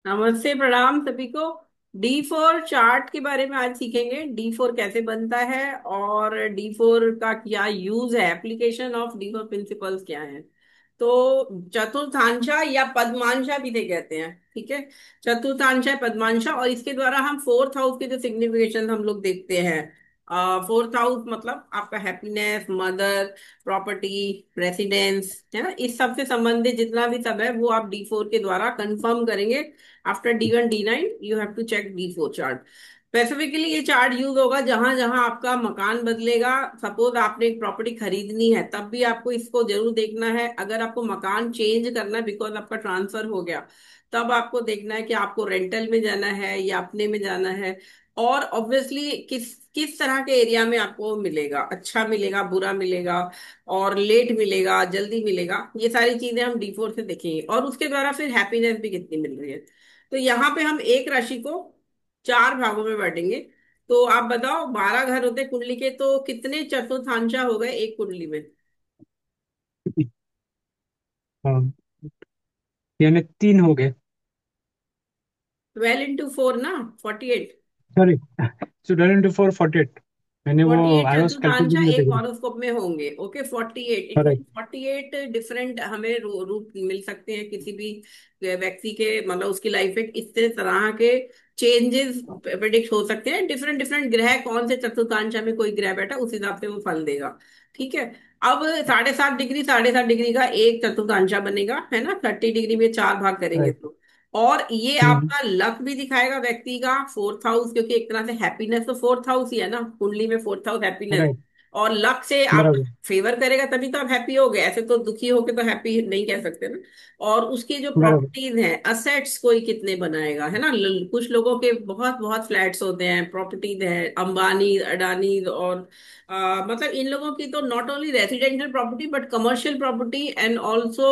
नमस्ते, प्रणाम सभी को। D4 चार्ट के बारे में आज सीखेंगे। D4 कैसे बनता है और D4 का क्या यूज है, एप्लीकेशन ऑफ D4 प्रिंसिपल्स क्या है। तो चतुर्थांशा या पद्मांशा भी they कहते हैं, ठीक है। चतुर्थांशा पद्मांशा, और इसके द्वारा हम फोर्थ हाउस के जो सिग्निफिकेशन हम लोग देखते हैं। फोर्थ हाउस मतलब आपका हैप्पीनेस, मदर, प्रॉपर्टी, रेसिडेंस, है ना, इस सब से संबंधित जितना भी सब है वो आप D4 के द्वारा कंफर्म करेंगे। After D1 D9 you have to check D4 chart. Specifically ये चार्ट यूज होगा जहां जहां आपका मकान बदलेगा। सपोज आपने एक प्रॉपर्टी खरीदनी है, तब भी आपको इसको जरूर देखना है। अगर आपको मकान चेंज करना है बिकॉज आपका ट्रांसफर हो गया, तब आपको देखना है कि आपको रेंटल में जाना है या अपने में जाना है। और ऑब्वियसली किस किस तरह के एरिया में आपको मिलेगा, अच्छा मिलेगा, बुरा मिलेगा, और लेट मिलेगा, जल्दी मिलेगा, ये सारी चीजें हम D4 से देखेंगे। और उसके द्वारा फिर हैप्पीनेस भी कितनी मिल रही है। तो यहाँ पे हम एक राशि को चार भागों में बांटेंगे। तो आप बताओ, 12 घर होते कुंडली के, तो कितने चतुर्थांशा हो गए एक कुंडली में। हाँ, यानी तीन हो गए। 12 into 4 ना, 48। सॉरी, सो 12 into 4 48। मैंने वो 48 आई वॉज चतुर्थांशा कंफ्यूजिंग विद एक द हॉरोस्कोप में होंगे। Okay, 48 it mean correct. 48 different हमें रूप मिल सकते हैं किसी भी व्यक्ति के, मतलब उसकी लाइफ में इस तरह के चेंजेस प्रिडिक्ट हो सकते हैं। डिफरेंट डिफरेंट ग्रह कौन से चतुर्थांशा में कोई ग्रह बैठा उस हिसाब से वो फल देगा, ठीक है। अब 7.5 डिग्री, 7.5 डिग्री का एक चतुर्थांशा बनेगा, है ना। 30 डिग्री में चार भाग करेंगे राइट। तो। और ये हम्म। आपका लक भी दिखाएगा व्यक्ति का, फोर्थ हाउस, क्योंकि एक तरह से हैप्पीनेस तो फोर्थ हाउस ही है ना, कुंडली में फोर्थ हाउस हैप्पीनेस। राइट। और लक से आप बराबर। फेवर करेगा तभी तो आप हैप्पी हो गए, ऐसे तो दुखी होके तो हैप्पी नहीं कह सकते ना। और उसकी जो बराबर। प्रॉपर्टीज हैं, असेट्स कोई कितने बनाएगा, है ना। कुछ लोगों के बहुत बहुत फ्लैट्स होते हैं, प्रॉपर्टीज हैं, अंबानी, अडानी, और मतलब इन लोगों की तो not only residential property but commercial property and also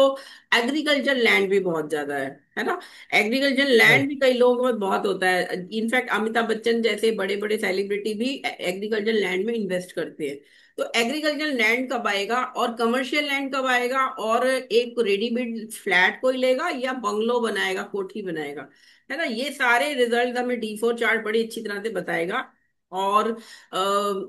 agriculture land भी बहुत ज्यादा है ना। Agriculture right. लैंड भी कई लोगों को बहुत होता है। इनफैक्ट अमिताभ बच्चन जैसे बड़े बड़े सेलिब्रिटी भी एग्रीकल्चर लैंड में इन्वेस्ट करते हैं। तो एग्रीकल्चर लैंड कब आएगा और कमर्शियल लैंड कब आएगा, और एक रेडीमेड फ्लैट कोई लेगा या बंगलो बनाएगा, कोठी बनाएगा, है ना। ये सारे रिजल्ट हमें D4 चार्ट बड़ी अच्छी तरह से बताएगा। और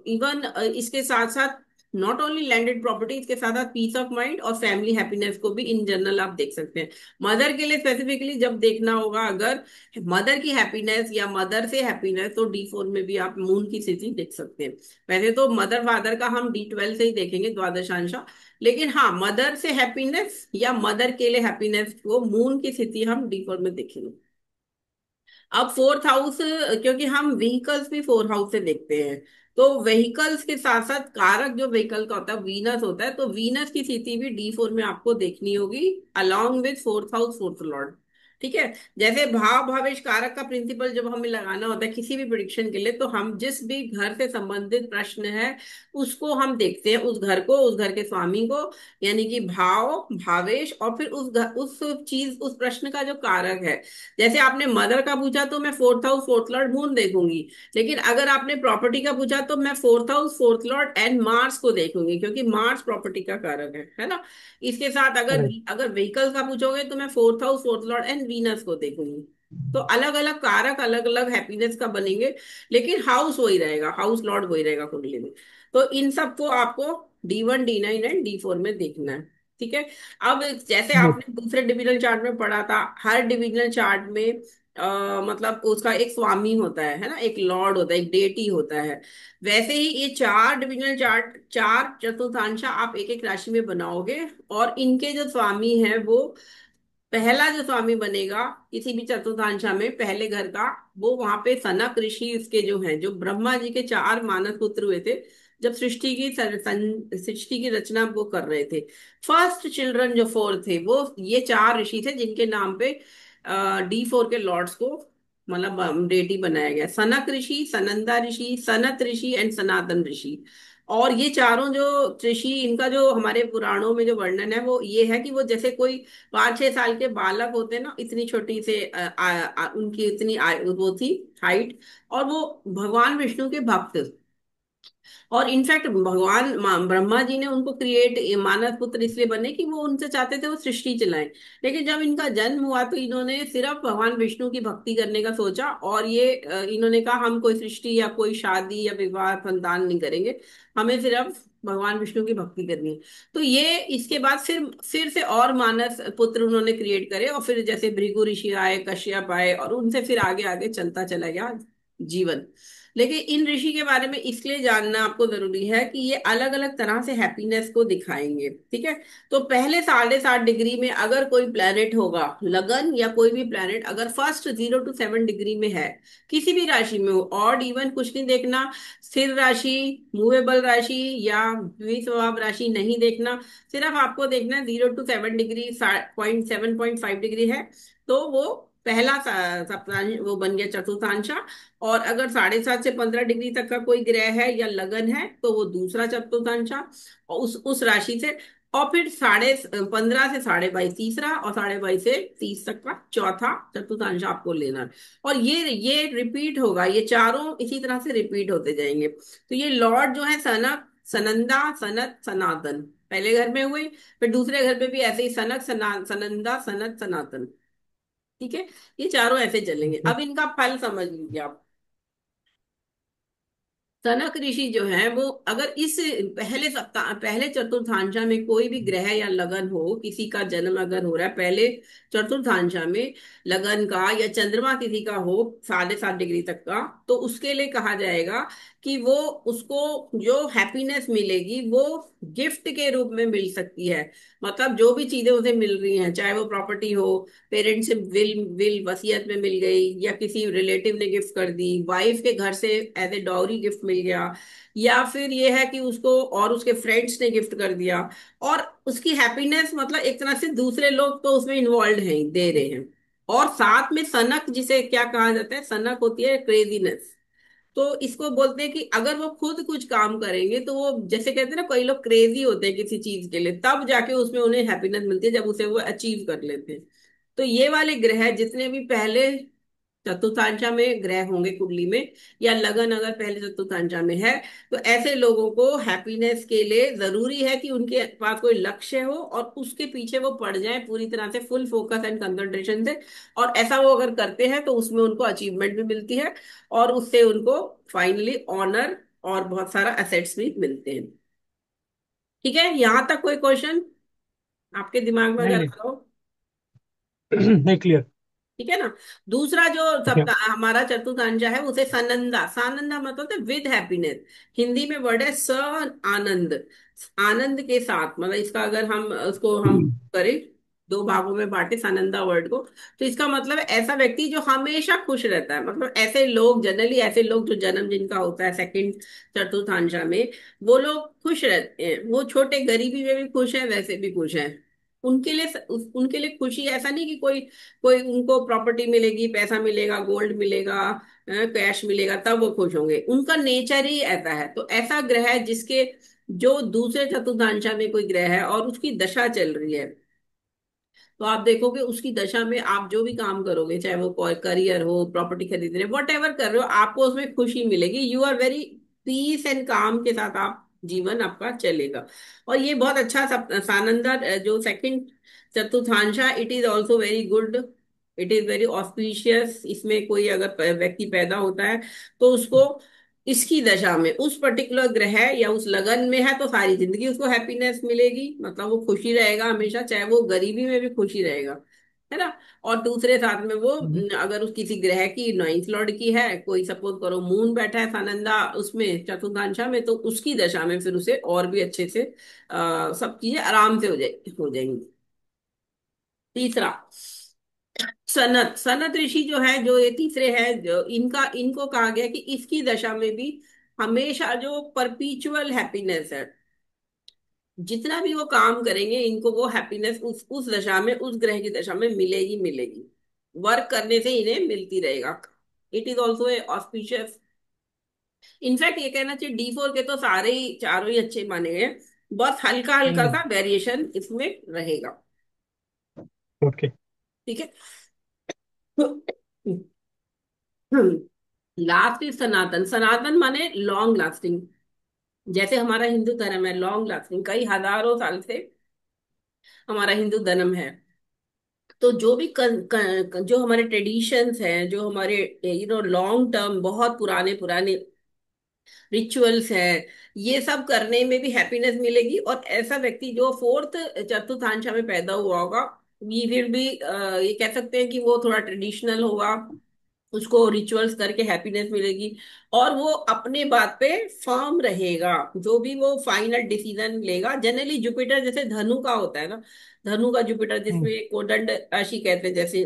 इवन इसके साथ साथ नॉट ओनली लैंडेड प्रॉपर्टी, इसके साथ साथ पीस ऑफ माइंड और फैमिली हैप्पीनेस को भी इन जनरल आप देख सकते हैं। मदर के लिए स्पेसिफिकली जब देखना होगा, अगर मदर की हैप्पीनेस या मदर से हैप्पीनेस, तो D4 में भी आप मून की स्थिति देख सकते हैं। वैसे तो मदर फादर का हम D12 से ही देखेंगे, द्वादशांशा। लेकिन हाँ, मदर से हैप्पीनेस या मदर के लिए हैप्पीनेस को मून की स्थिति हम D4 में देखेंगे। अब फोर्थ हाउस, क्योंकि हम व्हीकल्स भी फोर्थ हाउस से देखते हैं, तो व्हीकल्स के साथ साथ कारक जो व्हीकल का होता है वीनस होता है, तो वीनस की स्थिति भी D4 में आपको देखनी होगी, along with fourth house, fourth Lord, ठीक है। जैसे भाव भावेश कारक का प्रिंसिपल जब हमें लगाना होता है किसी भी प्रिडिक्शन के लिए, तो हम जिस भी घर से संबंधित प्रश्न है उसको हम देखते हैं, उस घर को, उस घर के स्वामी को, यानी कि भाव, भावेश, और फिर उस घर, उस चीज, उस प्रश्न का जो कारक है। जैसे आपने मदर का पूछा तो मैं fourth house, fourth Lord, moon देखूंगी। लेकिन अगर आपने प्रॉपर्टी का पूछा तो मैं fourth house, fourth Lord and Mars को देखूंगी, क्योंकि मार्स प्रॉपर्टी का कारक है ना। इसके साथ अगर राइट। अगर व्हीकल का पूछोगे तो मैं fourth house, fourth Lord and Venus को देखूंगी। तो अलग अलग कारक अलग अलग हैप्पीनेस का बनेंगे, लेकिन हाउस वही रहेगा, हाउस लॉर्ड वही रहेगा कुंडली में। तो इन सबको आपको D1 D9 एंड D4 में देखना है, ठीक है। अब जैसे राइट। आपने दूसरे डिविजनल चार्ट में पढ़ा था, हर डिविजनल चार्ट में मतलब उसका एक स्वामी होता है ना, एक लॉर्ड होता है, एक डेटी होता है। वैसे ही ये चार डिविजनल चार्ट, चार चतुर्थांशा आप एक एक राशि में बनाओगे, और इनके जो स्वामी हैं वो, पहला जो स्वामी बनेगा किसी भी चतुर्थांशा में पहले घर का, वो वहां पे सनक ऋषि, इसके जो हैं, जो ब्रह्मा जी के चार मानस पुत्र हुए थे जब सृष्टि की रचना वो कर रहे थे। फर्स्ट चिल्ड्रन जो फोर थे वो ये चार ऋषि थे, जिनके नाम पे D4 के लॉर्ड्स को, मतलब डेटी बनाया गया। सनक ऋषि, सनंदा ऋषि, सनत ऋषि एंड सनातन ऋषि। और ये चारों जो ऋषि, इनका जो हमारे पुराणों में जो वर्णन है वो ये है कि वो जैसे कोई 5-6 साल के बालक होते हैं ना, इतनी छोटी से उनकी इतनी वो थी हाइट। और वो भगवान विष्णु के भक्त, और इनफैक्ट भगवान ब्रह्मा जी ने उनको क्रिएट, मानव पुत्र इसलिए बने कि वो उनसे चाहते थे वो सृष्टि चलाएं। लेकिन जब इनका जन्म हुआ तो इन्होंने सिर्फ भगवान विष्णु की भक्ति करने का सोचा, और ये इन्होंने कहा हम कोई सृष्टि या कोई शादी या विवाह संतान नहीं करेंगे, हमें सिर्फ भगवान विष्णु की भक्ति करनी है। तो ये इसके बाद फिर से और मानस पुत्र उन्होंने क्रिएट करे, और फिर जैसे भृगु ऋषि आए, कश्यप आए, और उनसे फिर आगे आगे चलता चला गया जीवन। लेकिन इन ऋषि के बारे में इसलिए जानना आपको जरूरी है कि ये अलग अलग तरह से हैप्पीनेस को दिखाएंगे, ठीक है। तो पहले 7.5 डिग्री में अगर कोई प्लेनेट होगा, लगन या कोई भी प्लेनेट अगर फर्स्ट 0 to 7 डिग्री में है, किसी भी राशि में हो, ऑड इवन कुछ नहीं देखना, स्थिर राशि, मूवेबल राशि या द्विस्वभाव राशि नहीं देखना, सिर्फ आपको देखना है 0 to 7 डिग्री, 0.7 0.5 डिग्री है तो वो पहला सप्तांश वो बन गया चतुर्थांश। और अगर 7.5 से 15 डिग्री तक का कोई ग्रह है या लगन है तो वो दूसरा चतुर्थांश, और उस राशि से। और फिर 15.5 से 22.5 तीसरा, और 22.5 से 30 तक का चौथा चतुर्थांश आपको लेना है। और ये रिपीट होगा, ये चारों इसी तरह से रिपीट होते जाएंगे। तो ये लॉर्ड जो है सनक, सनंदा, सनत, सनातन, पहले घर में हुए, फिर दूसरे घर में भी ऐसे ही सनक, सनंदा, सनत, सनातन, ठीक है। ये चारों ऐसे चलेंगे। ओके। अब इनका फल समझ लीजिए आप। सनक ऋषि जो है वो अगर इस पहले सप्ताह, पहले चतुर्थांशा में कोई भी ग्रह या लगन हो, किसी का जन्म अगर हो रहा है पहले चतुर्थांशा में, लगन का या चंद्रमा किसी का हो 7.5 डिग्री तक का, तो उसके लिए कहा जाएगा कि वो, उसको जो हैप्पीनेस मिलेगी वो गिफ्ट के रूप में मिल सकती है। मतलब जो भी चीजें उसे मिल रही हैं, चाहे वो प्रॉपर्टी हो, पेरेंट्स से विल विल वसीयत में मिल गई, या किसी रिलेटिव ने गिफ्ट कर दी, वाइफ के घर से एज ए डॉरी गिफ्ट मिल गया, या फिर ये है कि उसको और उसके फ्रेंड्स ने गिफ्ट कर दिया, और उसकी हैप्पीनेस मतलब एक तरह से दूसरे लोग तो उसमें इन्वॉल्व हैं, दे रहे हैं। और साथ में सनक, जिसे क्या कहा जाता है, सनक होती है क्रेजीनेस। तो इसको बोलते हैं कि अगर वो खुद कुछ काम करेंगे तो वो, जैसे कहते हैं ना, कई लोग क्रेजी होते हैं किसी चीज के लिए, तब जाके उसमें उन्हें हैप्पीनेस मिलती है जब उसे वो अचीव कर लेते हैं। तो ये वाले ग्रह जितने भी पहले चतुर्थांशा में ग्रह होंगे कुंडली में, या लगन अगर पहले चतुर्थांशा में है, तो ऐसे लोगों को हैप्पीनेस के लिए जरूरी है कि उनके पास कोई लक्ष्य हो और उसके पीछे वो पड़ जाए पूरी तरह से, फुल फोकस एंड कंसंट्रेशन से। और ऐसा वो अगर करते हैं तो उसमें उनको अचीवमेंट भी मिलती है, और उससे उनको फाइनली ऑनर और बहुत सारा एसेट्स भी मिलते हैं। ठीक है, यहां तक कोई क्वेश्चन आपके दिमाग में नहीं अगर नहीं। आ रहा हो? नहीं, क्लियर। ठीक है ना। दूसरा जो ठीक है। सप्ताह हमारा चतुर्थांश है उसे सनंदा, सानंदा मतलब है विद हैप्पीनेस। हिंदी में वर्ड है स आनंद, आनंद के साथ, मतलब इसका अगर हम उसको हम करें, दो भागों में बांटे सानंदा वर्ड को, तो इसका मतलब है ऐसा व्यक्ति जो हमेशा खुश रहता है। मतलब ऐसे लोग, जनरली ऐसे लोग जो जन्म जिनका होता है सेकंड चतुर्थांशा में, वो लोग खुश रहते हैं, वो छोटे गरीबी में भी खुश है, वैसे भी खुश है। उनके लिए खुशी ऐसा नहीं कि कोई कोई उनको प्रॉपर्टी मिलेगी, पैसा मिलेगा, गोल्ड मिलेगा, कैश मिलेगा तब वो खुश होंगे, उनका नेचर ही ऐसा है। तो ऐसा ग्रह है जिसके, जो दूसरे चतुर्थांशा में कोई ग्रह है और उसकी दशा चल रही है, तो आप देखोगे उसकी दशा में आप जो भी काम करोगे, चाहे वो कोई करियर हो, प्रॉपर्टी खरीद रहे हो, वट एवर कर रहे हो, आपको उसमें खुशी मिलेगी। You are very peace and काम के साथ आप जीवन आपका चलेगा। और ये बहुत अच्छा सानंदा जो सेकंड चतुर्थांशा, it is also very good, it is very auspicious. इसमें कोई अगर व्यक्ति पैदा होता है तो उसको इसकी दशा में उस पर्टिकुलर ग्रह या उस लगन में है तो सारी जिंदगी उसको हैप्पीनेस मिलेगी, मतलब वो खुशी रहेगा हमेशा, चाहे वो गरीबी में भी खुशी रहेगा, है ना। और दूसरे साथ में वो अगर उस किसी ग्रह की 9th लॉर्ड की है, कोई सपोज करो मून बैठा है सानंदा उसमें चतुर्थांशा में, तो उसकी दशा में फिर उसे और भी अच्छे से सब चीजें आराम से हो जाएंगी। तीसरा, सनत, सनत ऋषि जो है, जो ये तीसरे है, जो इनका, इनको कहा गया कि इसकी दशा में भी हमेशा जो परपीचुअल हैप्पीनेस है, जितना भी वो काम करेंगे इनको वो हैप्पीनेस उस दशा में, उस ग्रह की दशा में मिलेगी मिलेगी, वर्क करने से इन्हें मिलती रहेगा। It is also a auspicious. In fact ये कहना चाहिए D4 के तो सारे ही चारों ही अच्छे माने गए, बस हल्का हल्का सा वेरिएशन इसमें रहेगा। ओके। ठीक है। लास्ट इज सनातन, सनातन माने लॉन्ग लास्टिंग। जैसे हमारा हिंदू धर्म है लॉन्ग लास्टिंग, कई हजारों साल से हमारा हिंदू धर्म है। तो जो भी जो हमारे ट्रेडिशंस हैं, जो हमारे लॉन्ग टर्म बहुत पुराने पुराने रिचुअल्स हैं, ये सब करने में भी हैप्पीनेस मिलेगी। और ऐसा व्यक्ति जो फोर्थ चतुर्थांश में पैदा हुआ होगा, ये फिर भी ये कह सकते हैं कि वो थोड़ा ट्रेडिशनल होगा, उसको रिचुअल्स करके हैप्पीनेस मिलेगी। और वो अपने बात पे फर्म रहेगा, जो भी वो फाइनल डिसीजन लेगा। जनरली जुपिटर जैसे धनु का होता है ना, धनु का जुपिटर हम्म। जिसमें कोदंड राशि कहते हैं जैसे,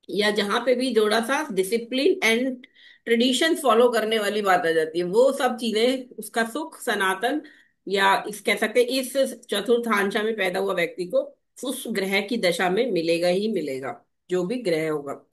या जहां पे भी थोड़ा सा डिसिप्लिन एंड ट्रेडिशन फॉलो करने वाली बात आ जाती है, वो सब चीजें उसका सुख सनातन, या इस कह सकते हैं इस चतुर्थांशा में पैदा हुआ व्यक्ति को उस ग्रह की दशा में मिलेगा ही मिलेगा, जो भी ग्रह होगा।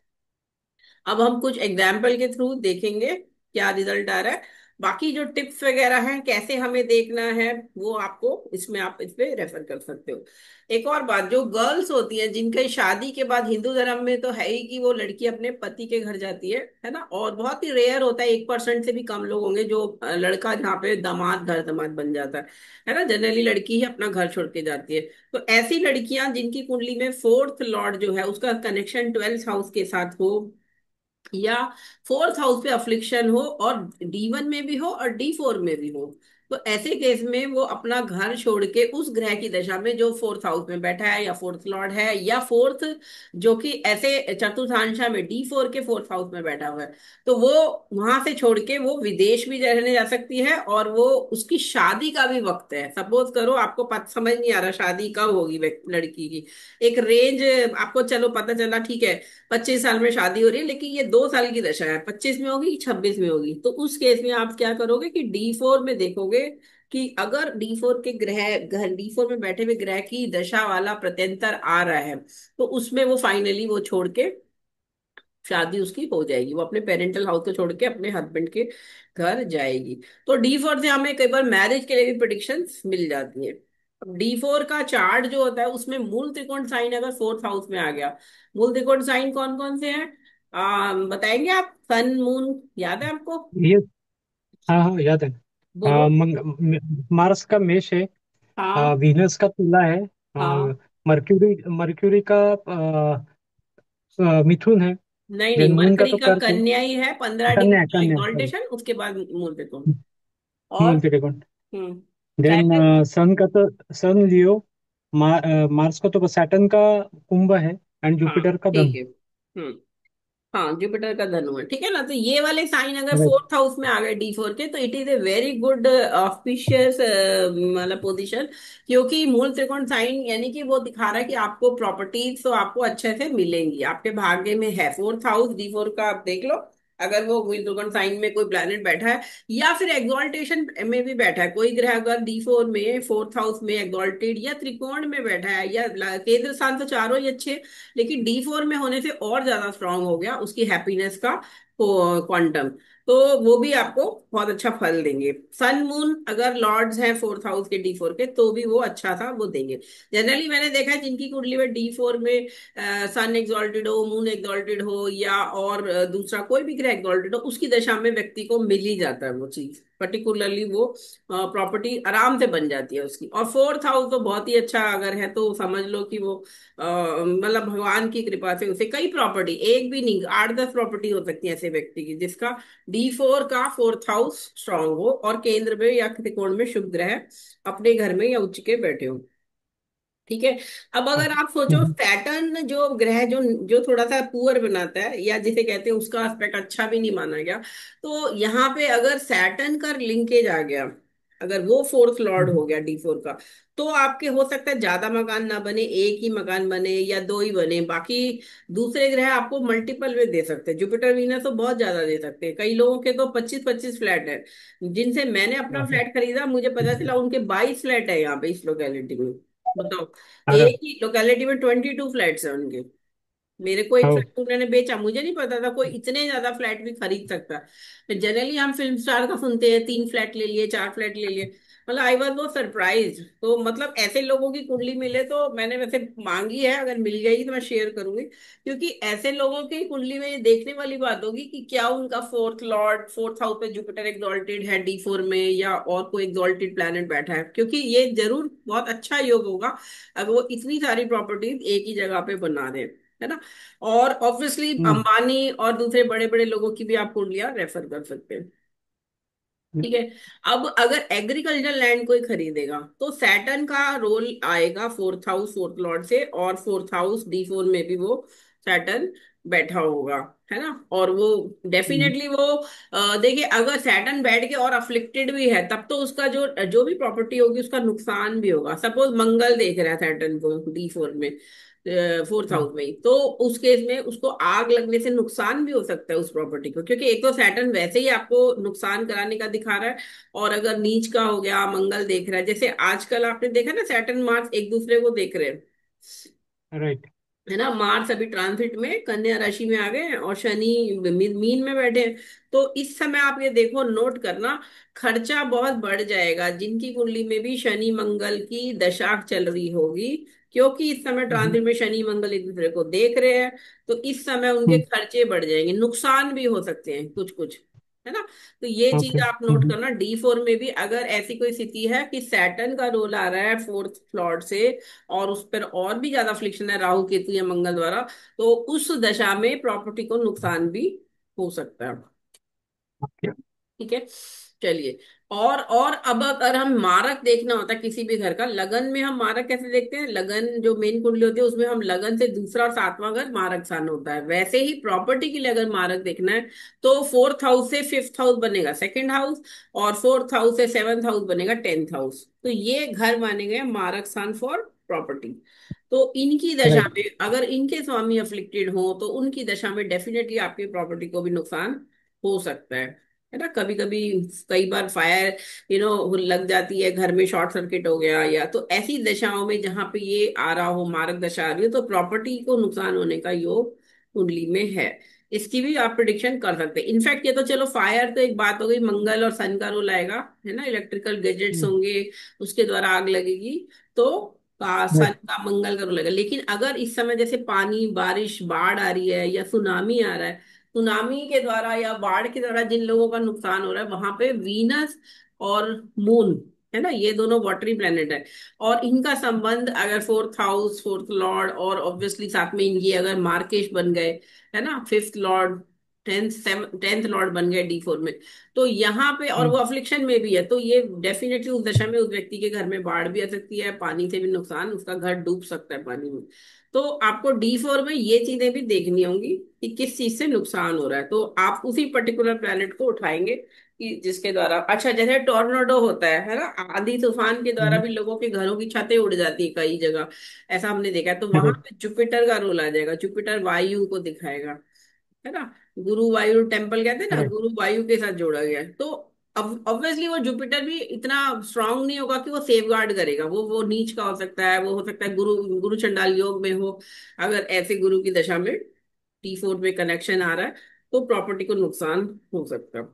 अब हम कुछ एग्जाम्पल के थ्रू देखेंगे क्या रिजल्ट आ रहा है। बाकी जो टिप्स वगैरह हैं कैसे हमें देखना है, वो आपको इसमें आप इस पे रेफर कर सकते हो। एक और बात, जो गर्ल्स होती है जिनके शादी के बाद, हिंदू धर्म में तो है ही कि वो लड़की अपने पति के घर जाती है ना, और बहुत ही रेयर होता है, 1% से भी कम लोग होंगे जो लड़का जहाँ पे दामाद घर दामाद बन जाता है ना। जनरली लड़की ही अपना घर छोड़ के जाती है। तो ऐसी लड़कियां जिनकी कुंडली में फोर्थ लॉर्ड जो है उसका कनेक्शन 12th हाउस के साथ हो, या फोर्थ हाउस पे अफ्लिक्शन हो, और D1 में भी हो और D4 में भी हो, तो ऐसे केस में वो अपना घर छोड़ के उस ग्रह की दशा में जो फोर्थ हाउस में बैठा है, या फोर्थ लॉर्ड है, या फोर्थ जो कि ऐसे चतुर्थांशा में D4 के फोर्थ हाउस में बैठा हुआ है, तो वो वहां से छोड़ के वो विदेश भी रहने जा सकती है। और वो उसकी शादी का भी वक्त है, सपोज करो आपको समझ नहीं आ रहा शादी कब होगी लड़की की, एक रेंज आपको चलो पता चला ठीक है 25 साल में शादी हो रही है, लेकिन ये 2 साल की दशा है, 25 में होगी कि 26 में होगी, तो उस केस में आप क्या करोगे कि D4 में देखोगे कि अगर D4 के ग्रह घर D4 में बैठे हुए ग्रह की दशा वाला प्रत्यंतर आ रहा है, तो उसमें वो फाइनली वो छोड़ के शादी उसकी हो जाएगी, वो अपने पेरेंटल हाउस को छोड़ के अपने हस्बैंड के घर जाएगी। तो D4 से हमें कई बार मैरिज के लिए भी प्रिडिक्शंस मिल जाती हैं। D4 का चार्ट जो होता है उसमें मूल त्रिकोण साइन अगर फोर्थ हाउस में आ गया, मूल त्रिकोण साइन कौन कौन से हैं बताएंगे आप? सन मून याद है आपको? ये, हाँ हाँ याद है। बोलो। मार्स का मेष है। हाँ। वीनस का तुला है। हाँ। मर्क्यूरी मर्क्यूरी का मिथुन है। नहीं नहीं, देन मून का मरकरी तो का कर्क है। कन्या ही है, 15 डिग्री कन्या का कन्या सॉरी। एक्सॉल्टेशन, उसके बाद मूल त्रिकोण। और मूल त्रिकोण। हम्म देन सैटर्न। सन का तो सन लियो। मार्स का तो सैटर्न का कुंभ है। एंड हाँ जुपिटर का ठीक धनु। है। हाँ जुपिटर का धनु है, ठीक है ना। तो ये वाले साइन अगर राइट। फोर्थ हाउस में आ गए D4 के, तो it is a very good auspicious मतलब पोजीशन, क्योंकि मूल त्रिकोण साइन यानी कि वो दिखा रहा है कि आपको प्रॉपर्टीज तो आपको अच्छे से मिलेंगी, आपके भाग्य में है। फोर्थ हाउस D4 का आप देख लो, अगर वो मूल त्रिकोण साइन में कोई प्लैनेट बैठा है, या फिर एग्जॉल्टेशन में भी बैठा है कोई ग्रह, अगर D4 में फोर्थ हाउस में एग्जॉल्टेड या त्रिकोण में बैठा है, या केंद्र स्थान तो चारों ही अच्छे, लेकिन D4 में होने से और ज्यादा स्ट्रांग हो गया उसकी हैप्पीनेस का क्वांटम, तो वो भी आपको बहुत अच्छा फल देंगे। सन मून अगर लॉर्ड्स हैं फोर्थ हाउस के D4 के, तो भी वो अच्छा सा वो देंगे। जनरली मैंने देखा है जिनकी कुंडली में D4 में सन एग्जॉल्टेड हो, मून एग्जॉल्टेड हो, या और दूसरा कोई भी ग्रह एग्जॉल्टेड हो, उसकी दशा में व्यक्ति को मिल ही जाता है वो चीज, पर्टिकुलरली वो प्रॉपर्टी आराम से बन जाती है उसकी। और फोर्थ हाउस तो बहुत ही अच्छा अगर है तो समझ लो कि वो मतलब भगवान की कृपा से उसे कई प्रॉपर्टी, एक भी नहीं 8-10 प्रॉपर्टी हो सकती है ऐसे व्यक्ति की जिसका D4 का फोर्थ हाउस स्ट्रांग हो, और केंद्र में या त्रिकोण में शुभ ग्रह अपने घर में या उच्च के बैठे हो। ठीक है। अब अगर आप सोचो सैटर्न जो ग्रह जो जो थोड़ा सा पुअर बनाता है, या जिसे कहते हैं उसका एस्पेक्ट अच्छा भी नहीं माना गया, तो यहाँ पे अगर सैटर्न का लिंकेज आ गया, अगर वो फोर्थ लॉर्ड हो गया D4 का, तो आपके हो सकता है ज्यादा मकान ना बने, एक ही मकान बने या दो ही बने, बाकी दूसरे ग्रह आपको मल्टीपल में दे सकते हैं। जुपिटर वीनस तो बहुत ज्यादा दे सकते हैं, कई लोगों के तो 25-25 फ्लैट है। जिनसे मैंने अपना फ्लैट खरीदा मुझे पता चला उनके 22 फ्लैट है यहाँ पे इस लोकेलिटी में। बताओ, अरे। एक ही लोकेलिटी में 22 फ्लैट्स हैं उनके। मेरे को एक ओ। फ्लैट उन्होंने बेचा, मुझे नहीं पता था कोई इतने ज्यादा फ्लैट भी खरीद सकता है। जनरली हम फिल्म स्टार का सुनते हैं 3 फ्लैट ले लिए, 4 फ्लैट ले लिए, मतलब आई वॉज बहुत सरप्राइज। तो मतलब ऐसे लोगों की कुंडली मिले तो मैंने वैसे मांगी है, अगर मिल गई तो मैं शेयर करूंगी। क्योंकि ऐसे लोगों की कुंडली में ये देखने वाली बात होगी कि क्या उनका फोर्थ लॉर्ड, फोर्थ हाउस पे जुपिटर एग्जॉल्टेड है D4 में, या और कोई एग्जॉल्टेड प्लैनेट बैठा है, क्योंकि ये जरूर बहुत अच्छा योग होगा अगर वो इतनी सारी प्रॉपर्टीज एक ही जगह पे बना रहे हैं, है ना। और ऑब्वियसली हम्म। अंबानी और दूसरे बड़े बड़े लोगों की भी आप कुंडलियां रेफर कर सकते हैं। ठीक है। अब अगर एग्रीकल्चर लैंड कोई खरीदेगा तो सैटर्न का रोल आएगा फोर्थ हाउस, फोर्थ लॉर्ड से, और फोर्थ हाउस D4 में भी वो सैटर्न बैठा होगा, है ना। और वो हम्म। डेफिनेटली वो देखिए, अगर सैटर्न बैठ के और अफ्लिक्टेड भी है तब तो उसका जो जो भी प्रॉपर्टी होगी उसका नुकसान भी होगा। सपोज मंगल देख रहा है सैटर्न को D4 में, फोर्थ हम्म। हाउस में ही, तो उस केस में उसको आग लगने से नुकसान भी हो सकता है उस प्रॉपर्टी को, क्योंकि एक तो सैटर्न वैसे ही आपको नुकसान कराने का दिखा रहा है, और अगर नीच का हो गया, मंगल देख रहा है, जैसे आजकल आपने देखा ना सैटर्न मार्स एक दूसरे को देख रहे हैं, राइट। है ना। मार्स अभी ट्रांसिट में कन्या राशि में आ गए हैं और शनि मीन में बैठे हैं। तो इस समय आप ये देखो, नोट करना, खर्चा बहुत बढ़ जाएगा जिनकी कुंडली में भी शनि मंगल की दशा चल रही होगी, क्योंकि इस समय हम्म। ट्रांसिट में शनि मंगल एक दूसरे को देख रहे हैं। तो इस समय उनके हम्म। खर्चे बढ़ जाएंगे, नुकसान भी हो सकते हैं कुछ कुछ, है ना। तो ये ओके। चीज आप नोट करना, D4 में भी अगर ऐसी कोई स्थिति है कि सैटर्न का रोल आ रहा है फोर्थ फ्लॉट से, और उस पर और भी ज्यादा फ्लिक्शन है राहु केतु या मंगल द्वारा, तो उस दशा में प्रॉपर्टी को नुकसान भी हो सकता है। ओके। ठीक है। चलिए, और अब अगर हम मारक देखना होता है किसी भी घर का, लगन में हम मारक कैसे देखते हैं, लगन जो मेन कुंडली होती है उसमें हम लगन से दूसरा और सातवां घर मारक स्थान होता है, वैसे ही प्रॉपर्टी के लिए अगर मारक देखना है तो फोर्थ हाउस से फिफ्थ हाउस बनेगा सेकंड हाउस, और फोर्थ हाउस से सेवंथ हाउस बनेगा 10th हाउस। तो ये घर माने गए मारक स्थान फॉर प्रॉपर्टी। तो इनकी दशा राइट। में अगर इनके स्वामी अफ्लिक्टेड हो तो उनकी दशा में डेफिनेटली आपकी प्रॉपर्टी को भी नुकसान हो सकता है ना। कभी कभी कई बार फायर लग जाती है घर में, शॉर्ट सर्किट हो गया, या तो ऐसी दशाओं में जहां पे ये आ रहा हो, मारक दशा आ रही हो, तो प्रॉपर्टी को नुकसान होने का योग कुंडली में है। इसकी भी आप प्रिडिक्शन कर सकते हैं। इनफैक्ट ये तो चलो फायर तो एक बात हो गई, मंगल और सन का रोल आएगा, है ना, इलेक्ट्रिकल गैजेट्स हम्म। होंगे, उसके द्वारा आग लगेगी, तो सन राइट। का मंगल का रोल लगेगा। लेकिन अगर इस समय जैसे पानी बारिश बाढ़ आ रही है या सुनामी आ रहा है, सुनामी के द्वारा या बाढ़ के द्वारा जिन लोगों का नुकसान हो रहा है वहां पे वीनस और मून, है ना, ये दोनों वाटरी प्लेनेट है, और इनका संबंध अगर फोर्थ हाउस, फोर्थ लॉर्ड, और ऑब्वियसली साथ में इनकी अगर मार्केश बन गए, है ना, फिफ्थ लॉर्ड, टेंथ लॉर्ड बन गए D4 में, तो यहाँ पे, और वो हम्म। अफ्लिक्शन में भी है, तो ये डेफिनेटली उस दशा में उस व्यक्ति के घर में बाढ़ भी आ सकती है, पानी से भी नुकसान, उसका घर डूब सकता है पानी में। तो आपको D4 में ये चीजें भी देखनी होंगी कि किस चीज से नुकसान हो रहा है, तो आप उसी पर्टिकुलर प्लेनेट को उठाएंगे कि जिसके द्वारा, अच्छा जैसे टोर्नाडो होता है ना, आंधी तूफान के द्वारा हम्म। भी लोगों के घरों की छतें उड़ जाती है कई जगह, ऐसा हमने देखा है, तो वहां राइट। पे जुपिटर का रोल आ जाएगा, जुपिटर वायु को दिखाएगा, है ना। गुरु वायु टेम्पल कहते हैं ना, राइट। गुरु वायु के साथ जोड़ा गया है, तो अब ऑब्वियसली वो जुपिटर भी इतना स्ट्रांग नहीं होगा कि वो सेफ गार्ड करेगा, वो नीच का हो सकता है, वो हो सकता है गुरु गुरु चंडाल योग में हो, अगर ऐसे गुरु की दशा में D4 में कनेक्शन आ रहा है तो प्रॉपर्टी को नुकसान हो सकता है।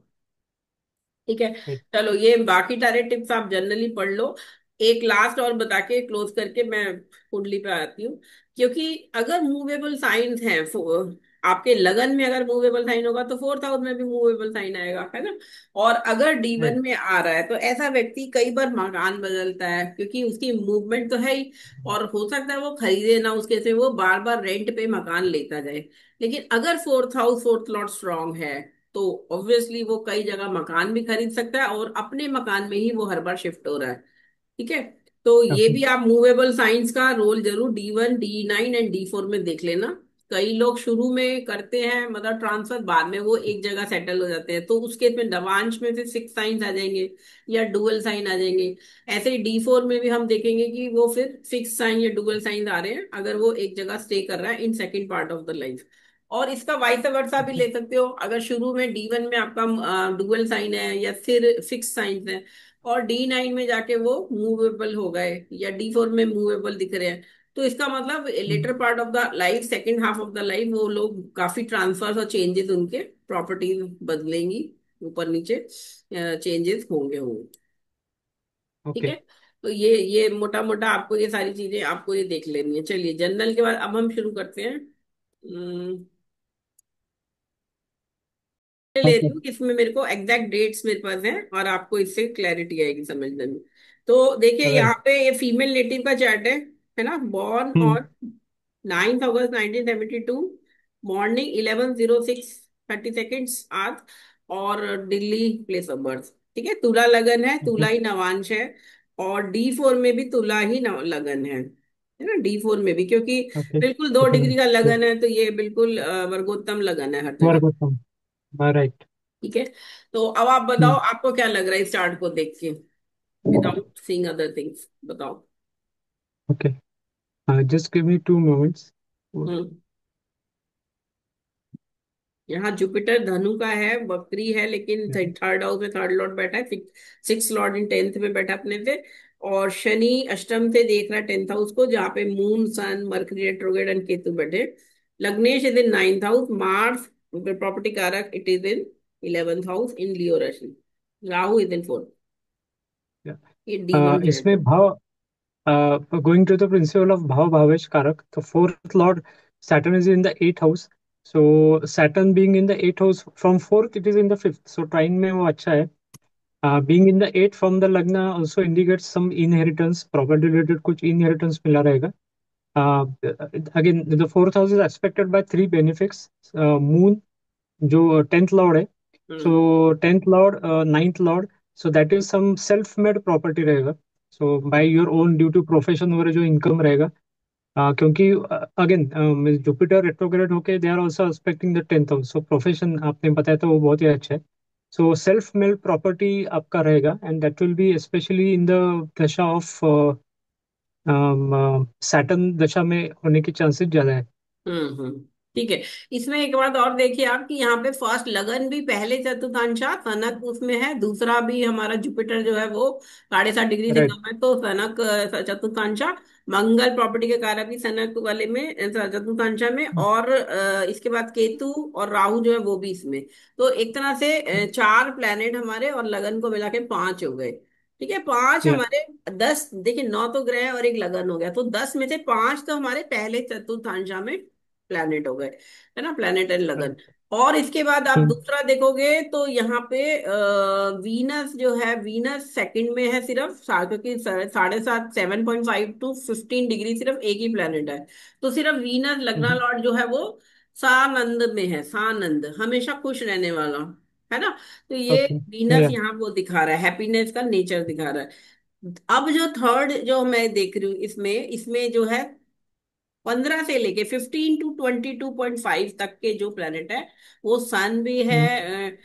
ठीक है। राइट। चलो, ये बाकी सारे टिप्स आप जनरली पढ़ लो। एक लास्ट और बता के क्लोज करके मैं कुंडली पे आती हूँ। क्योंकि अगर मूवेबल साइंस हैं, आपके लगन में अगर मूवेबल साइन होगा तो फोर्थ हाउस में भी मूवेबल साइन आएगा, है ना। और अगर D1 राइट। में आ रहा है तो ऐसा व्यक्ति कई बार मकान बदलता है, क्योंकि उसकी मूवमेंट तो है ही, और हो सकता है वो खरीदे ना, उसके से वो बार बार रेंट पे मकान लेता जाए। लेकिन अगर fourth house, fourth lot strong है तो ऑब्वियसली वो कई जगह मकान भी खरीद सकता है, और अपने मकान में ही वो हर बार शिफ्ट हो रहा है। ठीक है। तो ये ओके। भी आप मूवेबल साइंस का रोल जरूर D1, D9 एंड D4 में देख लेना। कई लोग शुरू में करते हैं मतलब ट्रांसफर, बाद में वो एक जगह सेटल हो जाते हैं, तो उसके में नवांश में से 6 साइंस आ जाएंगे या डुअल साइन आ जाएंगे। ऐसे ही D4 में भी हम देखेंगे कि वो फिर फिक्स साइन या डुअल साइन आ रहे हैं अगर वो एक जगह स्टे कर रहा है in second part of the life. और इसका वाइस वर्सा भी ले सकते हो, अगर शुरू में D1 में आपका डुअल साइन है या फिर फिक्स साइन है, और D9 में जाके वो मूवेबल हो गए या D4 में मूवेबल दिख रहे हैं, तो इसका मतलब latter part of the life, second half of the life, वो लोग काफी ट्रांसफर और चेंजेस उनके प्रॉपर्टीज बदलेंगी, ऊपर नीचे चेंजेस होंगे होंगे। ठीक ओके। है। तो ये मोटा मोटा आपको ये सारी चीजें आपको ये देख लेनी है। चलिए जनरल के बाद अब हम शुरू करते हैं। ले ओके। रही हूँ, इसमें मेरे को एग्जैक्ट डेट्स मेरे पास है और आपको इससे क्लैरिटी आएगी समझने में। तो देखिए यहाँ राइट। पे ये फीमेल नेटिव का चार्ट है ना। Born hmm. On 9 August 1972, morning 11:06 आज, और दिल्ली प्लेस ऑफ बर्थ। ठीक है, तुला लगन है, ओके। तुला ही नवांश है। और D4 में भी तुला ही लगन है ना, D4 में भी, क्योंकि ओके। बिल्कुल 2 डिग्री का या लगन है, तो ये बिल्कुल वर्गोत्तम लगन है हर जगह। वर्क होता हूँ। राइट। ठीक है। तो अब आप बताओ, हम्म। आपको क्या लग रहा है इस चार्ट को देख के, विदाउट सीइंग अदर थिंग्स, बताओ। Okay. Just give me 2 moments. Hmm. यहाँ जुपिटर धनु का है, बकरी है, लेकिन थर्ड हाउस में थर्ड लॉर्ड बैठा है। सिक्स लॉर्ड इन 10th में बैठा अपने से। और शनि अष्टम से देख रहा है 10th हाउस को, जहाँ पे moon sun Mercury retrograde and Ketu बैठे। लग्नेश is in 9th house, Mars property कारक, it is in 11th house in Leo राशि। Rahu is in 4th। ये D1 चार्ट है। इसमें भाव, going to the principle of भाव भावेश कारक, तो fourth lord Saturn is in the eighth house. So Saturn being in the eighth house from fourth, it is in the fifth. So trine में वो अच्छा है. Being in the eighth from the lagna also indicates some inheritance, property related कुछ inheritance मिला रहेगा. Uh, Again, the fourth house is aspected by three benefics. Moon जो 10th lord है, so hmm 10th lord, 9th lord, so that is some self made property रहेगा. So by your own due to profession वगैरह जो income रहेगा. क्योंकि again Jupiter retrograde होके they are also expecting the 10th house, so profession आपने बताया तो वो बहुत ही अच्छा है. सो सेल्फ मेड प्रॉपर्टी आपका रहेगा, and that will be specially in the दशा ऑफ सैटर्न दशा में होने के चांसेस ज्यादा है. ठीक है। इसमें एक बात और देखिए आप, कि यहाँ पे फर्स्ट लगन भी पहले चतुर्थांशा सनक उसमें है, दूसरा भी हमारा जुपिटर जो है वो 7.5 डिग्री से राइट. कम है, तो सनक चतुर्थांशा। मंगल प्रॉपर्टी के कारक भी सनक वाले में चतुर्थांशा में, और इसके बाद केतु और राहु जो है वो भी इसमें। तो एक तरह से 4 प्लैनेट हमारे और लगन को मिला के 5 हो गए। ठीक है, 5 या. हमारे 10, देखिए 9 तो ग्रह और एक लगन हो गया, तो 10 में से 5 तो हमारे पहले चतुर्थांशा में प्लैनेट हो गए, है ना, प्लैनेट एंड लगन। राइट. और इसके बाद आप दूसरा देखोगे तो यहाँ पे वीनस जो है, वीनस सेकंड में है सिर्फ क्योंकि 7.5 7.5 to 15 डिग्री सिर्फ एक ही प्लैनेट है। तो सिर्फ वीनस लग्ना लॉर्ड जो है वो सानंद में है, सानंद हमेशा खुश रहने वाला, है ना। तो ये ओके. वीनस या. यहाँ वो दिखा रहा है, हैप्पीनेस का नेचर दिखा रहा है। अब जो थर्ड जो मैं देख रही हूँ, इसमें इसमें जो है 15 से लेके 15 to 22.5 तक के जो प्लेनेट है, वो सन भी है।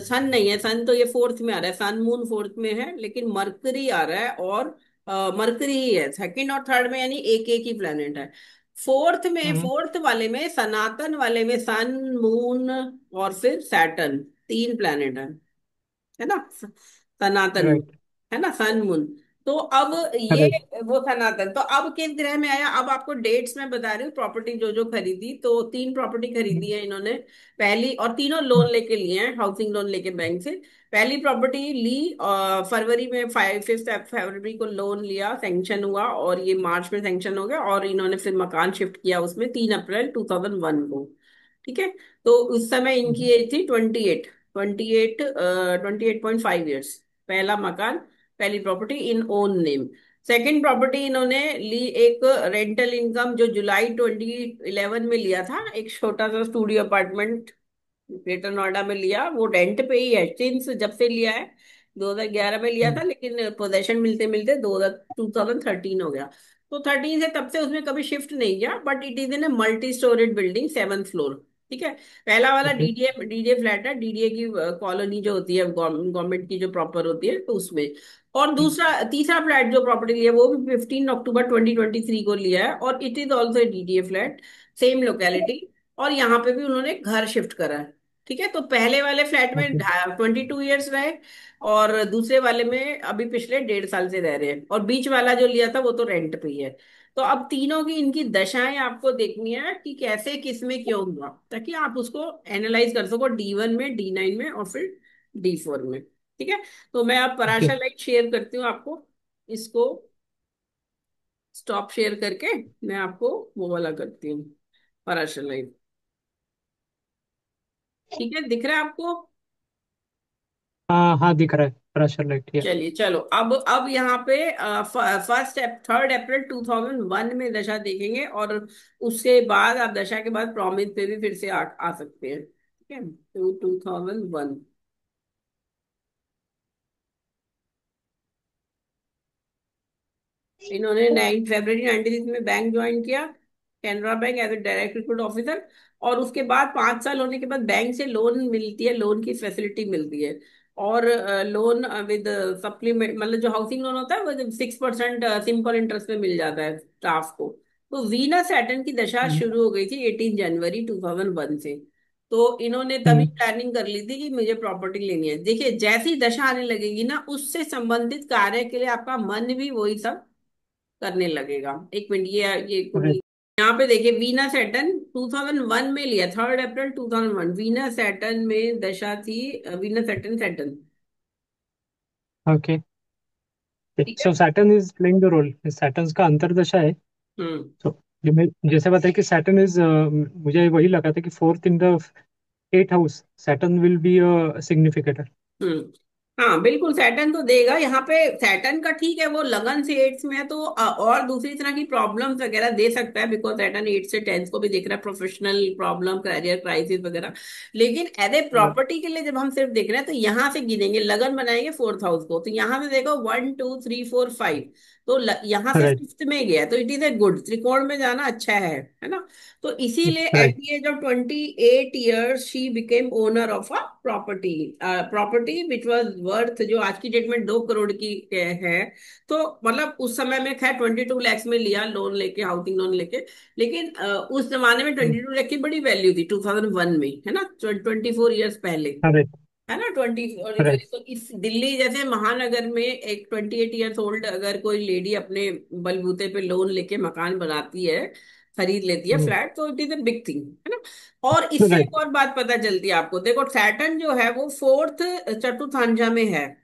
सन नहीं है, सन तो ये फोर्थ में आ रहा है, सन मून फोर्थ में है, लेकिन मरकरी आ रहा है, और मरकरी ही है सेकंड और थर्ड में, यानी एक एक ही प्लेनेट है। फोर्थ वाले में, सनातन वाले में सन, मून और फिर सैटर्न, 3 प्लेनेट है ना, सनातन में, राइट. है ना, सन मून। तो अब ये राइट. वो सनातन, तो अब किस ग्रह में आया, अब आपको डेट्स में बता रही हूँ। प्रॉपर्टी जो जो खरीदी, तो 3 प्रॉपर्टी खरीदी है इन्होंने। पहली, और तीनों लोन लेके लिए हैं, हाउसिंग लोन लेके बैंक से। पहली प्रॉपर्टी ली फरवरी में, 5 फरवरी को लोन लिया, सैंक्शन हुआ, और ये मार्च में सैंक्शन हो गया, और इन्होंने फिर मकान शिफ्ट किया उसमें 3 अप्रैल 2001 को। ठीक है। तो उस समय इनकी एज थी 28 28.5 ईयर्स। पहला मकान, पहली property in own name. Second property इन्होंने ली, एक रेंटल इनकम, जो जुलाई 2011 में लिया था, एक छोटा सा स्टूडियो अपार्टमेंट ग्रेटर नोएडा में लिया। वो रेंट पे ही है सिंस जब से लिया है, 2011 में लिया था, लेकिन पोजेशन मिलते मिलते 2013 हो गया। तो 13 से तब से उसमें कभी शिफ्ट नहीं किया, but it is in a multi storeyed building, 7th floor. ठीक है। पहला वाला ओके. डीडीए डीडीए फ्लैट है, डीडीए की कॉलोनी जो होती है, गवर्नमेंट की जो प्रॉपर होती है, तो उसमें। और दूसरा तीसरा फ्लैट जो प्रॉपर्टी लिया है, वो भी 15 अक्टूबर 2023 को लिया है, और it is also DDA flat, same locality. और यहाँ पे भी उन्होंने घर शिफ्ट करा है। ठीक है। तो पहले वाले फ्लैट में ओके. 22 ईयर्स रहे, और दूसरे वाले में अभी पिछले 1.5 साल से रह रहे हैं, और बीच वाला जो लिया था वो तो रेंट पे ही है। तो अब तीनों की इनकी दशाएं आपको देखनी है, कि कैसे किस में क्यों हुआ, ताकि आप उसको एनालाइज कर सको, D1 में, D9 में, और फिर D4 में। ठीक है। तो मैं अब ओके. पराशर लाइट शेयर करती हूँ आपको। इसको स्टॉप शेयर करके मैं आपको वो वाला करती हूँ, पाराशर लाइन। ठीक है, दिख रहा है आपको? हाँ हाँ, दिख रहा है प्रेशर लाइट या। चलिए चलो, अब यहाँ पे फर्स्ट 3 अप्रैल 2001 में दशा देखेंगे, और उसके बाद आप दशा के बाद प्रॉमिस पे भी फिर से आ सकते हैं। ठीक है, 2001। इन्होंने 9 फरवरी 1996 में बैंक ज्वाइन किया, Canara bank, as a direct recruit officer. और उसके बाद 5 साल होने के बाद बैंक से लोन मिलती है, लोन की फैसिलिटी मिलती है। और लोन विद सप्लीमेंट, मतलब जो हाउसिंग लोन होता है वो 6% सिंपल इंटरेस्ट में मिल जाता है स्टाफ को। तो वीना सैटर्न की दशा हम्म शुरू हो गई थी 18 जनवरी 2001 से। तो इन्होंने तभी हम्म, प्लानिंग कर ली थी कि मुझे प्रॉपर्टी लेनी है। देखिए, जैसी दशा आने लगेगी ना, उससे संबंधित कार्य के लिए आपका मन भी वही सब करने लगेगा। एक मिनट, ये राइट। कुंडली यहाँ पे देखिए, वीना सैटर्न 2001 में लिया, 3 अप्रैल 2001 वीना सैटर्न में दशा थी। Venus Saturn Saturn. ओके। ठीक है। So Saturn is playing the role, Saturn का अंतर्दशा है। हम्म सो जो मैं जैसे बताया कि सैटर्न इज, मुझे वही लगा था कि fourth in the eight house Saturn will be a significator. Hmm. हाँ बिल्कुल, सैटर्न तो देगा यहाँ पे। सैटर्न का ठीक है, वो लगन से एट्स में है, तो और दूसरी तरह की प्रॉब्लम्स वगैरह दे सकता है, बिकॉज सैटर्न 8 से 10 को भी देख रहा है, प्रोफेशनल प्रॉब्लम, करियर क्राइसिस वगैरह। लेकिन एज ए प्रॉपर्टी के लिए जब हम सिर्फ देख रहे हैं, तो यहाँ से गिनेंगे, लगन बनाएंगे 4th हाउस को, तो यहाँ से देखो 1 2 3 4 5। तो यहाँ से राइट फिफ्थ में गया, तो इट इज ए गुड, त्रिकोण में जाना अच्छा है ना। तो इसीलिए at right. The age of 28 years she became owner of a property, property which was worth, जो आज की डेट में 2 करोड़ की है। तो मतलब उस समय में खैर 22 लैक्स में लिया लोन लेके, हाउसिंग लोन लेके। लेकिन उस जमाने में 22 लाख की बड़ी वैल्यू थी 2001 में, है ना, 24 ईयर्स पहले, राइट है ना, 20। राइट। तो इस दिल्ली जैसे महानगर में एक 28 ईयर्स ओल्ड अगर कोई लेडी अपने बलबूते पे लोन लेके मकान बनाती है, खरीद लेती है फ्लैट, तो it is a big thing, है ना। और इससे एक राइट, और बात पता चलती है आपको, देखो सैटर्न जो है वो फोर्थ चतुर्थांजा में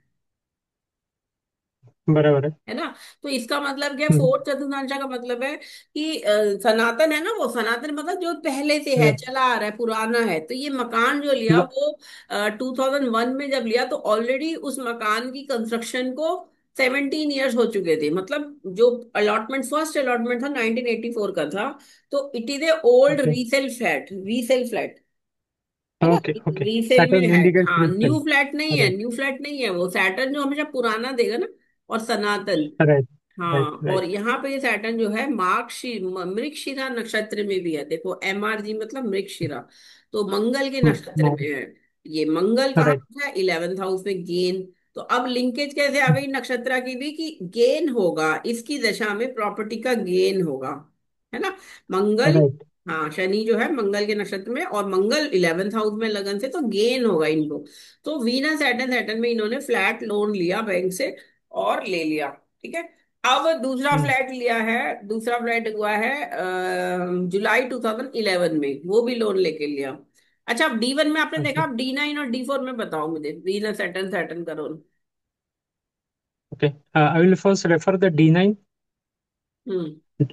बराबर है। है ना। तो इसका मतलब क्या, हम्म, फोर्थ चतुर्थांश का मतलब है कि सनातन है ना, वो सनातन मतलब जो पहले से है, राइट। चला आ रहा है, पुराना है। तो ये मकान जो लिया ल- वो 2001 में जब लिया, तो ऑलरेडी उस मकान की कंस्ट्रक्शन को 17 ईयर्स हो चुके थे। मतलब जो अलॉटमेंट, फर्स्ट अलॉटमेंट था 1984 का था। तो it is a old okay resale flat, resale flat, है ना। Okay okay. रीसेल में सैटर्न है, इंडिकेट्स हाँ, रीसेल। न्यू फ्लैट नहीं है, राइट न्यू फ्लैट नहीं है वो। सैटर्न जो हमेशा पुराना देगा ना, और सनातन। राइट हाँ, राइट और राइट। यहाँ पे ये सैटर्न जो है मृगशिरा नक्षत्र में भी है, देखो MRG मतलब मृगशिरा। तो मंगल के नक्षत्र में है। ये मंगल कहाँ राइट। है, 11th हाउस में, गेन। तो अब लिंकेज कैसे आ गई नक्षत्र की भी, कि गेन होगा इसकी दशा में, प्रॉपर्टी का गेन होगा, है ना। मंगल, राइट। हाँ, शनि जो है मंगल के नक्षत्र में, और मंगल 11th हाउस में लगन से, तो गेन होगा इनको। तो वीनस सैटर्न, सैटर्न में इन्होंने फ्लैट लोन लिया बैंक से और ले लिया। ठीक है। अब दूसरा फ्लैट लिया है, दूसरा फ्लैट हुआ है जुलाई 2011 में, वो भी लोन लेके लिया। अच्छा, अब D1 में आपने देखा, ओके अब D9 और D4 में बताओ मुझे, वीनस सैटर्न, सैटर्न का role. Okay. I will first refer the D9। Hmm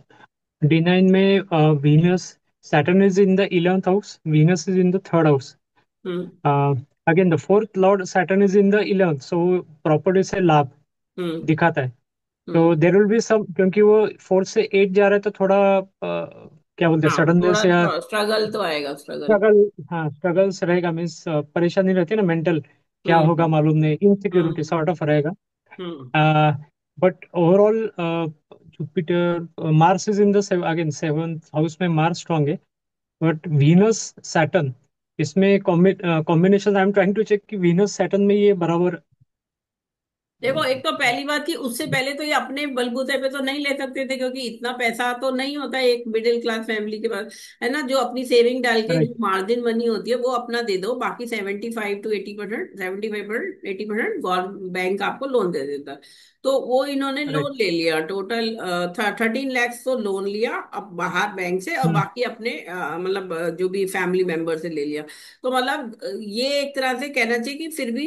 D9 में Venus, Saturn is in the 11th house, Venus is in the third house. Hmm again the fourth lord Saturn is in the 11th, so property से लाभ हम्म दिखाता है। हम्म। तो there will be some, क्योंकि वो fourth से eight जा रहा है, तो थोड़ा क्या बोलते हैं, हाँ, सडननेस या थोड़ा स्ट्रगल तो आएगा, स्ट्रगल। स्ट्रगल। हाँ, स्ट्रगल्स रहेगा, मीन्स परेशानी रहती है ना मेंटल, क्या होगा हम्म मालूम नहीं, इनसिक्योरिटी हम्म सॉर्ट ऑफ रहेगा। Hmm. But overall Jupiter, Mars is in the again seventh house में मार्स स्ट्रांग है। बट वीनस सैटर्न, इसमें combination I am trying to check कि वीनस सैटर्न में ये बराबर। देखो, एक तो पहली बात कि उससे पहले तो ये अपने बलबूते पे तो नहीं ले सकते थे, क्योंकि इतना पैसा तो नहीं होता है एक मिडिल क्लास फैमिली के पास, है ना। जो अपनी सेविंग डाल के जो राइट मार्जिन मनी होती है वो अपना दे दो, बाकी 75 to 80%, 75% 80% गवर्नमेंट बैंक आपको लोन दे देता है। तो वो इन्होंने राइट। लोन ले लिया टोटल 13 लैक्स तो लोन लिया अब बाहर बैंक से, और हम्म। बाकी अपने मतलब जो भी फैमिली मेंबर से ले लिया। तो मतलब ये एक तरह से कहना चाहिए कि फिर भी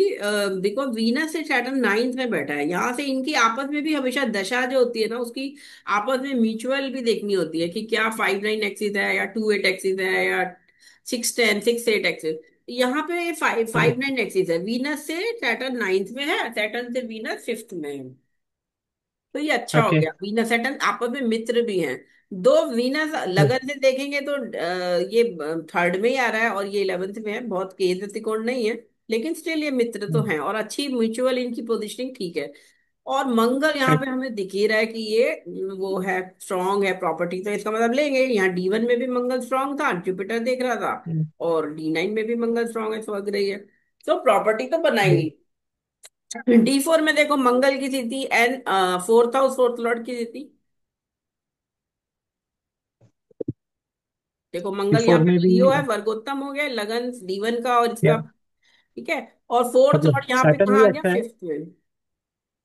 देखो वीनस से सैटर्न नाइन्थ में बैठा है, यहाँ से इनकी आपस में भी हमेशा दशा जो होती है ना उसकी आपस में म्यूचुअल भी देखनी होती है, कि क्या 5 9 एक्सिस है या 2 8 एक्सिस है या 6 10 6 8 एक्सिस। यहाँ पे 5 5 9 एक्सिस है, वीनस से सैटर्न नाइन्थ में है, सैटर्न से वीनस फिफ्थ में है। तो ये अच्छा हो ओके। गया, वीनस सैटर्न आपस में मित्र भी हैं। दो वीनस लगन से देखेंगे तो ये थर्ड में ही आ रहा है और ये 11th में है, बहुत केंद्र त्रिकोण नहीं है, लेकिन स्टिल ये मित्र तो हैं और अच्छी म्यूचुअल इनकी पोजिशनिंग ठीक है। और मंगल यहाँ पे राइट। हमें दिख ही रहा है कि ये वो है, स्ट्रांग है प्रॉपर्टी, तो इसका मतलब लेंगे यहाँ D1 में भी मंगल स्ट्रांग था, जुपिटर देख रहा था, और D9 में भी मंगल स्ट्रांग है, समझ रही है, तो प्रॉपर्टी तो बनाएंगी। D4 में देखो मंगल की स्थिति and fourth house fourth Lord की स्थिति, देखो मंगल यहाँ फोर पे में भी। लियो है, वर्गोत्तम हो गया लगन D1 का और या इसका, ठीक है। और फोर्थ मतलब लॉर्ड यहाँ पे सैटर्न भी कहाँ आ गया, अच्छा है। फिफ्थ में।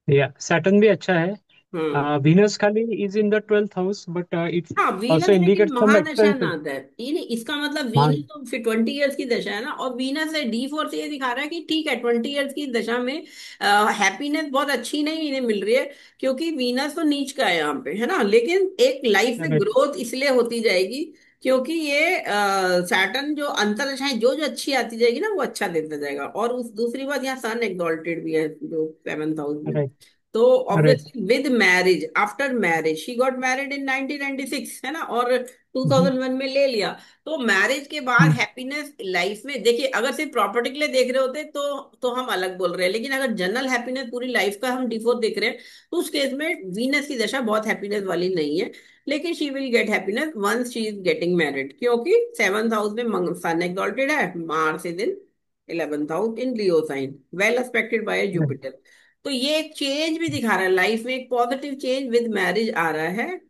या सैटर्न भी अच्छा हम्म। है। वीनस खाली is in the 12th house, but it हाँ वीनस ऑल्सो लेकिन इंडिकेट सम महादशा एक्सपेंसेस। नाथ है, ये नहीं इसका मतलब हाँ। वीनस तो फिर 20 ईयर्स की दशा है ना, और वीनस से D4 से ये दिखा रहा है कि ठीक है 20 ईयर्स की दशा में हैप्पीनेस बहुत अच्छी नहीं इन्हें मिल रही है, क्योंकि वीनस तो नीच का है यहाँ पे, है ना, लेकिन एक लाइफ में राइट। ग्रोथ इसलिए होती जाएगी क्योंकि ये सैटर्न जो अंतरदशाएं जो जो अच्छी आती जाएगी ना वो अच्छा देता जाएगा। और उस दूसरी बात यहाँ सन एक्सॉल्टेड भी है जो 7th हाउस में। राइट। तो right. Obviously with marriage, after marriage she got married in 1996, है ना, और 2001 में ले लिया। तो मैरिज के बाद हैप्पीनेस लाइफ में देखिए, अगर सिर्फ प्रॉपर्टी के लिए देख रहे होते तो हम अलग बोल रहे हैं, लेकिन अगर जनरल हैप्पीनेस पूरी लाइफ का हम डिफोर देख रहे हैं तो उस केस में वीनस की दशा बहुत हैप्पीनेस वाली नहीं है। लेकिन she will get happiness once she is getting married, क्योंकि 7th हाउस में सन एक्सॉल्टेड है, Mars is in 11th house in Leo sign, well aspected by Jupiter. तो ये एक चेंज भी दिखा रहा है लाइफ में, एक पॉजिटिव चेंज विद मैरिज आ रहा है।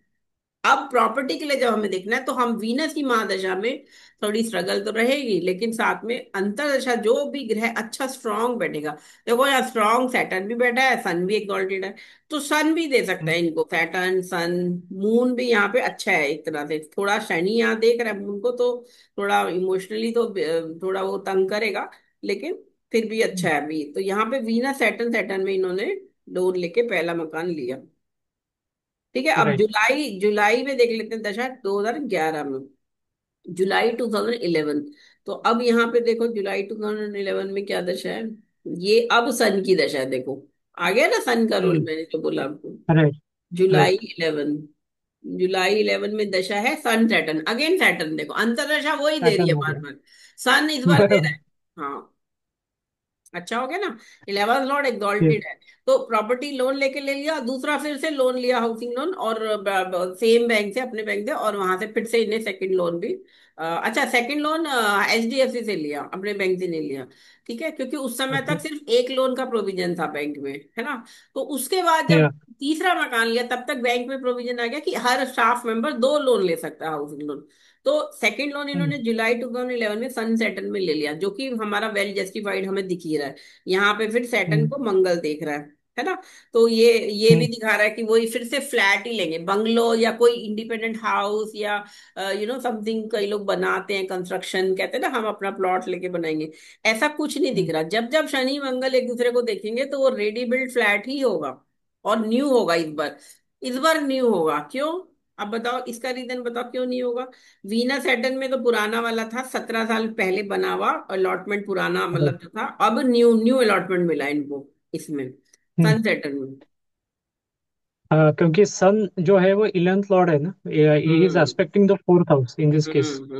अब प्रॉपर्टी के लिए जब हमें देखना है तो हम वीनस की महादशा में थोड़ी स्ट्रगल तो रहेगी, लेकिन साथ में अंतरदशा जो भी ग्रह अच्छा स्ट्रांग बैठेगा, देखो यहाँ स्ट्रांग सैटर्न भी बैठा है, सन भी एक्सॉल्टेड है, तो सन भी दे सकता है इनको, सैटर्न सन। मून भी यहाँ पे अच्छा है एक तरह से, थोड़ा शनि यहाँ देख रहा है मून को, तो थोड़ा इमोशनली तो थोड़ा वो तंग करेगा, लेकिन फिर भी अच्छा है अभी। तो यहाँ पे वीनस सैटर्न सैटर्न में इन्होंने लोन लेके पहला मकान लिया। ठीक है, अब राइट। जुलाई जुलाई में देख लेते हैं दशा 2011 में, जुलाई 2011। तो अब यहाँ पे देखो जुलाई 2011 में क्या दशा है, ये अब सन की दशा है, देखो आ गया ना सन का रोल, मैंने जो बोला आपको। राइट। जुलाई राइट। 11, जुलाई 11 में दशा है सन सैटर्न, अगेन सैटर्न, देखो अंतरदशा वही दे रही सैटर्न है हो बार गया। बार, सन इस बार दे रहा है। हाँ, अच्छा हो गया ना, 11th लॉर्ड Yes. एग्जॉल्टेड है। तो प्रॉपर्टी लोन लेके ले लिया, दूसरा फिर से लोन लिया हाउसिंग लोन, और सेम बैंक से, अपने बैंक से, और वहां से फिर से इन्हें सेकंड लोन भी अच्छा सेकंड लोन HDFC से लिया, अपने बैंक से नहीं लिया, ठीक है, क्योंकि उस समय Okay. तक सिर्फ एक लोन का प्रोविजन था बैंक में, है ना। तो उसके बाद जब Yeah. तीसरा मकान लिया तब तक बैंक में प्रोविजन आ गया कि हर स्टाफ मेंबर दो लोन ले सकता है हाउसिंग लोन। तो सेकंड लोन Mm. इन्होंने जुलाई 2011 में सन सैटर्न में ले लिया, जो कि हमारा वेल जस्टिफाइड हमें दिख ही रहा है। यहाँ पे फिर सैटर्न Mm. को मंगल देख रहा है ना। तो ये भी Mm. दिखा रहा है कि वही फिर से फ्लैट ही लेंगे, बंगलो या कोई इंडिपेंडेंट हाउस, या समथिंग, कई लोग बनाते हैं कंस्ट्रक्शन, कहते हैं ना हम अपना प्लॉट लेके बनाएंगे, ऐसा कुछ नहीं दिख Mm. रहा। जब जब शनि मंगल एक दूसरे को देखेंगे तो वो रेडी बिल्ड फ्लैट ही होगा, और न्यू होगा इस बार, इस बार न्यू होगा, क्यों? अब बताओ इसका रीजन, बताओ क्यों नहीं होगा। वीनस सैटर्न में तो पुराना वाला था, 17 साल पहले बना हुआ अलॉटमेंट, पुराना Right. मतलब जो था, अब न्यू न्यू अलॉटमेंट मिला इनको इसमें, Mm. सन सैटर्न में। क्योंकि सन जो है वो 11th लॉर्ड है ना, he is hmm expecting the 4th house in this case. अब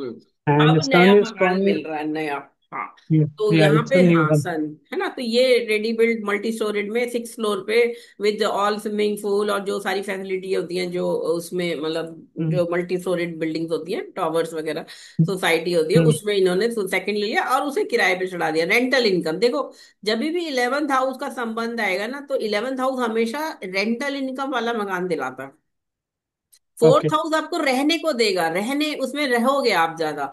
एंड नया सन इज मकान स्ट्रांग। मिल रहा है नया। हाँ, तो या यहाँ इट्स पे अ न्यू हाँ वन। सन, है ना, तो ये रेडी बिल्ड मल्टी स्टोरेड में 6 फ्लोर पे, विद ऑल स्विमिंग पूल और जो सारी फैसिलिटी होती हैं जो उसमें, मतलब जो मल्टी स्टोरेड बिल्डिंग्स होती हैं, टावर्स वगैरह, सोसाइटी होती है, उसमें इन्होंने सेकंड ले लिया और उसे किराए पे चढ़ा दिया, रेंटल इनकम। देखो जब भी 11th हाउस का संबंध आएगा ना, तो 11th हाउस हमेशा रेंटल इनकम वाला मकान दिलाता है। ओके। फोर्थ हाउस आपको रहने को देगा, रहने उसमें रहोगे आप ज्यादा,